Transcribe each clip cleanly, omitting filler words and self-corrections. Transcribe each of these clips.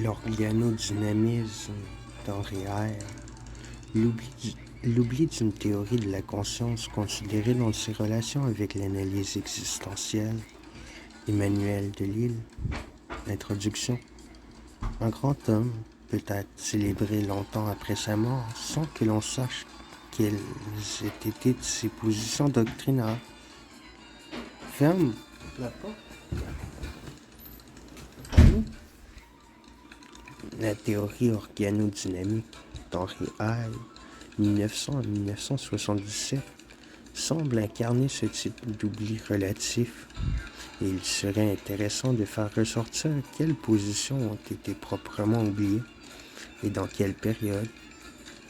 L'organodynamisme d'Henri Eyre, l'oubli d'une théorie de la conscience considérée dans ses relations avec l'analyse existentielle. Emmanuel Delille. Introduction. Un grand homme peut être célébré longtemps après sa mort sans que l'on sache quelles aient été ses positions doctrinales. Ferme la porte. La théorie organodynamique d'Henri Eyre, 1900 à 1977, semble incarner ce type d'oubli relatif, et il serait intéressant de faire ressortir quelles positions ont été proprement oubliées et dans quelle période.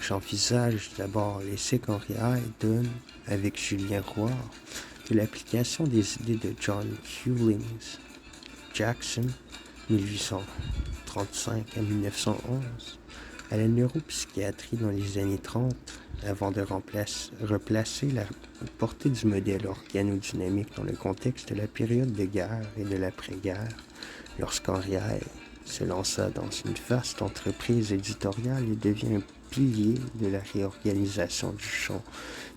J'envisage d'abord l'essai qu'Henri Eyre donne avec Julien Roy de l'application des idées de John Hewlings Jackson, 1835 à 1911, à la neuropsychiatrie dans les années 30, avant de replacer la portée du modèle organodynamique dans le contexte de la période de guerre et de l'après-guerre, lorsqu'Henri Eyre se lança dans une vaste entreprise éditoriale et devient un pilier de la réorganisation du champ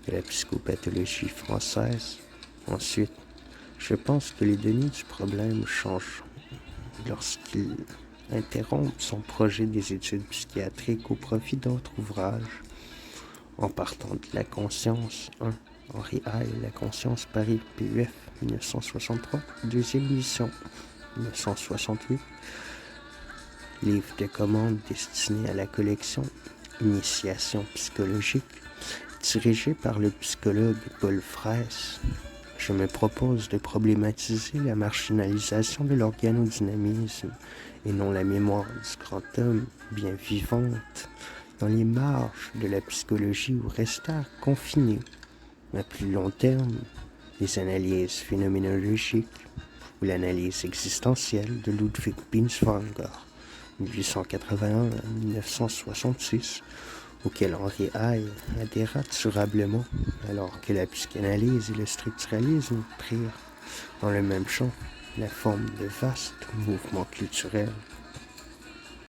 de la psychopathologie française. Ensuite, je pense que les données du problème changent lorsqu'il interrompt son projet des études psychiatriques au profit d'autres ouvrages. En partant de La Conscience 1, Henri Eyre, La Conscience, Paris, PUF, 1963, deuxième édition, 1968. Livre de commande destiné à la collection Initiation psychologique, dirigé par le psychologue Paul Fraisse. Je me propose de problématiser la marginalisation de l'organodynamisme et non la mémoire du grand homme bien vivante dans les marges de la psychologie où restèrent confinés, à plus long terme, les analyses phénoménologiques ou l'analyse existentielle de Ludwig Binswanger, 1881 à 1966, auquel Henri Eyre adhéra durablement, alors que la psychanalyse et le structuralisme prirent, dans le même champ, la forme de vastes mouvements culturels.